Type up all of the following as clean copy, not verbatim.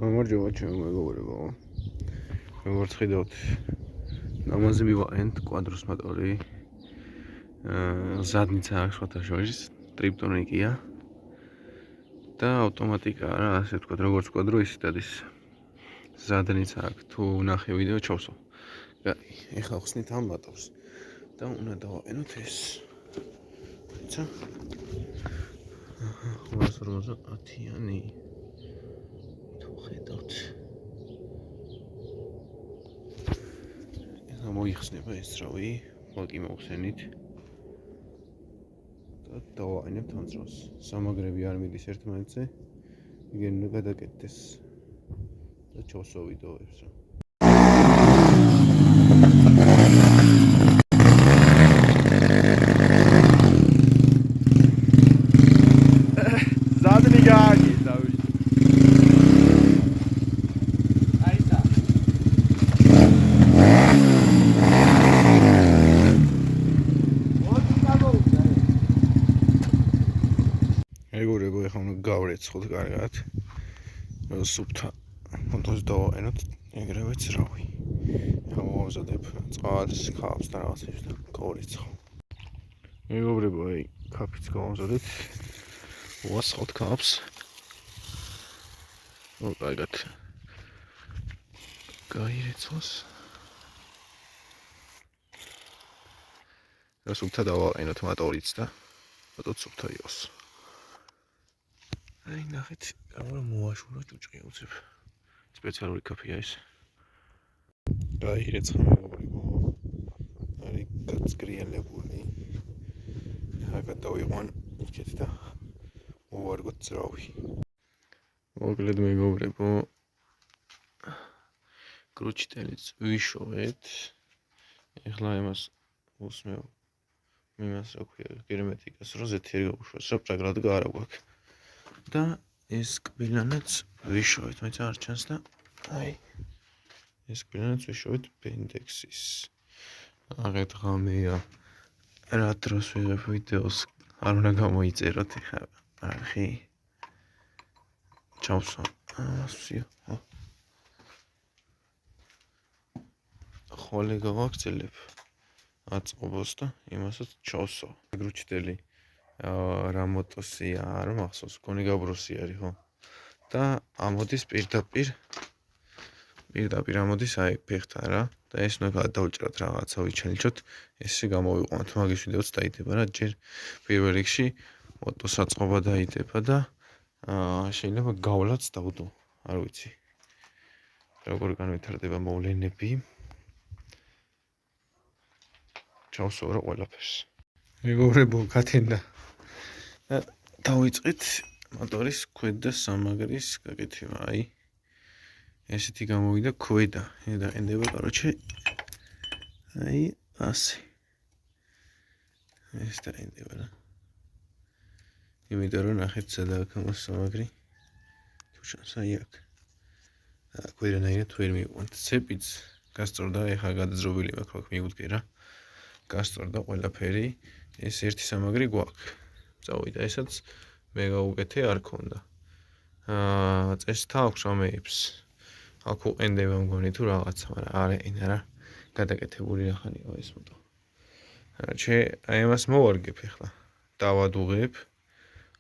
გამარჯობა ჩემო მეგობრებო. როგორც ხედავთ, ნამაზი მივაყენთ კვადროს მოტორი. ზადნიცა აქვს სხვათა შორის, ტრიპტონიკია და ავტომატიკა რა, ასე ვთქვათ, როგორც კვადრო ისიც არის. ზადნიცა აქვს, თუ ნახე ვიდეო ჩავსო. ეხლა ხსნით ამ მოტორს და უნდა დავაყენოთ ეს. ცა 550-იანი. ხედავთ. ეხლა მოიხსნება ეს რავი, ბაკი მოვხსენით და დავაყენებთ ამ დროს. სამაგრები არ მიდის ერთმანეთზე, იგი უნდა გადაკეთდეს და ჩავსო ვიდეოებს რა. ზადნი გააკეთა ვი. ეგურებო ეხლა უნდა გავრეცხოთ კარგად. სუფთა მოტორს დავაყენოთ, ეგრევეც რავი. ეხლა მოვაზადებ წყალს, ქაფს და რაღაცებს და გავვრეცხო. მეგობრებო, აი ქაფიც გავამზადეთ. ვასხოთ ქაფს. კარგად გაირეცხოს. და სუფთა დავაყენოთ მოტორიც და მოტორიც სუფთა იყოს. აი ნახეთ, რა მოაშურო ჭუჭყი უცებ. სპეციალური ქაფია ეს. გაირეცხა მეგობრებო. არის გაწგრიანებული. ახლა გადავიყვან იქეთ და მოვარგოთ ძრავი. მოკლედ მეგობრებო, კრუჩტელიც ვიშოვეთ. ეხლა იმას უსმევ. იმას რა ქვია, გერმეტიკას როზეთი არ გავუშვას, რა პრაგრად არა გვაქვს. და ეს კბილანაც ვიშოვეთ, მეც არ ჩანს და აი ეს კბილანაც ვიშოვეთ ბენდექსის. აღეთ ღამეა. რა დროს ვიღებ ვიდეოს არ უნდა გამოიწეროთ ეხლა არხი. ჩავსო. ასიო. ხოლე გავაგრძელებ აწყობოს და იმასაც ჩავსო. გრუჩტელი რა მოტოსია არ მახსოვს, კონი გაბროსი არის ხო? და ამოდის პირდაპირ ამოდის აი ფეხთა რა და ეს უნდა გადავჭრათ რაღაცა ვიჩენილჩოთ, ესე გამოვიყვანოთ. მაგის ვიდეოც დაიდება რა, ჯერ პირველ რიგში მოტოს აწყობა დაიდება და შეიძლება გავლაც დავდო, არ ვიცი. როგორ განვითარდება მოვლენები. ჩავსო რა ყველაფერს. მეგობრებო, გათენდა. დავიწყეთ მოტორის ქვედა სამაგრის გაკეთება, აი. ესეთი გამოვიდა ქვედა. დაენდება, короче. აი, ასე. ეს დაენდება რა. იმიტომ რომ ნახეთ სადა აქ ამას სამაგრი. თუ ჩანს აი აქ. ქვედანაირად ვერ მივყვანთ. ცეპიც გასწორდა, ეხლა გადაძრობილი მაქვს, აქ მიუდგე რა. გასწორდა ყველაფერი. ეს ერთი სამაგრი გვაქვს. წავიდა, ესაც მე გავუკეთე არ ქონდა. წესთა აქვს ამეებს. აქ უყენდება მგონი თუ რაღაცა, მაგრამ არ ეყინა რა. გადაკეთებული რახანია ეს მოტო. აი ამას მოვარგებ ახლა. დავადუღებ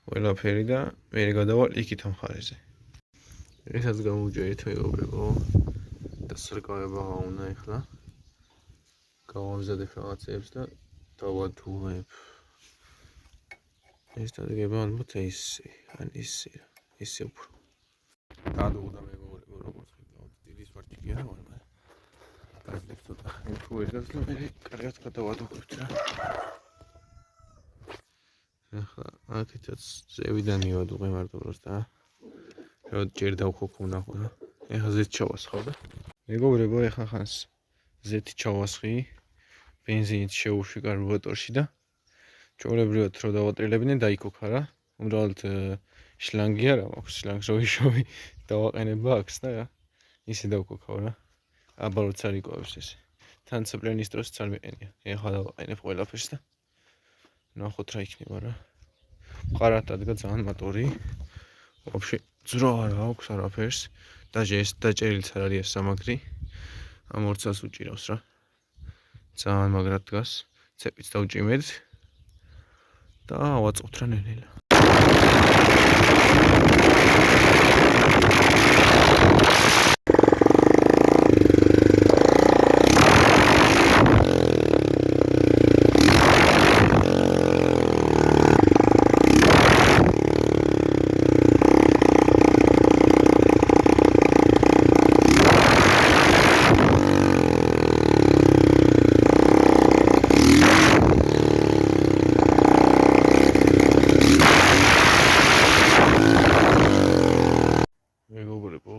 ყველაფერი და მე გადავალ იქით ამ ხარეზე. ესაც გამოვიჭერეთ მეგობრებო. და სრკავება უნდა ახლა. გავამზადებ რაღაცებს და დავადუღებ. ეს დადგება ალბათ ესე, ან ესე რა, ესე უფრო. გადავუდა მეგობრებო, როგორც ხედავთ, დიდი სვარჩიკი არა ვარ, მაგრამ გაძლევ ცოტა. თუ ვერ გაძლევ, მე კარგად გადავადუღებთ რა. ახლა აქეთაც ზევიდან მივადუღე მარტო პროსტა. რომ ჯერ დავხოქო ნახო რა. ეხლა ზეთ ჩავასხავ და. მეგობრებო, ეხლა ხანს ზეთი ჩავასხი. ბენზინით შეუშვი კარბურატორში და ჩვეულებრივად რო დავატრილებინე დაიქოქა რა. უბრალოდ შლანგი არა მაქვს, შლანგს რო ვიშოვი დავაყენებ აქვს და რა. ისე დავქოქავ რა. აბაროც არ იკავებს ესე. თან სპლენის დროსაც არ მიყენია. ეხლა დავაყენებ ყველაფერს და ნახოთ რა იქნება რა. მყარად დადგა ძალიან მოტორი. Вообще ძრო არ აქვს არაფერს. დაჟე ეს დაჭერილიც არ არის სამაგრი. ამ ორ წელს უჭირავს რა. ძალიან მაგრად დგას. ცეპიც დავჭიმეთ და ავაწყობთ რა ნელ-ნელა. მეგობრებო,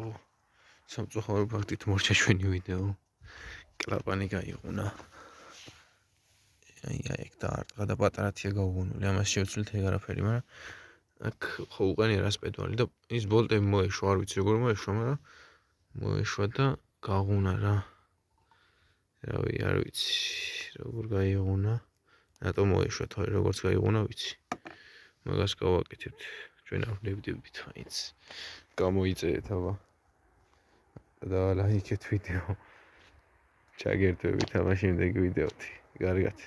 სამწუხარო ფაქტით მორჩა ჩვენი ვიდეო. კლაპანი გაიღუნა. აი ეგ დაარტყა და პატარათია გაუგონული. ამას შევცვლით ეგ არაფერი, მაგრამ აქ ხო უყენია რას პედალი და ის ბოლტები მოეშვა, არ ვიცი როგორ მოეშვა, მაგრამ მოეშვა და გაღუნა რა. რავი, არ ვიცი, როგორ გაიღუნა. რატომ მოეშვა, თორე როგორც გაიღუნა ვიცი. მაგას გავაკეთებთ. ჩვენ არ ვნებდებით მაინც. გამოიწერეთ აბა. და ლაიქეთ ვიდეო. ჩაგერთვებით აბა შემდეგი ვიდეოთი. კარგად.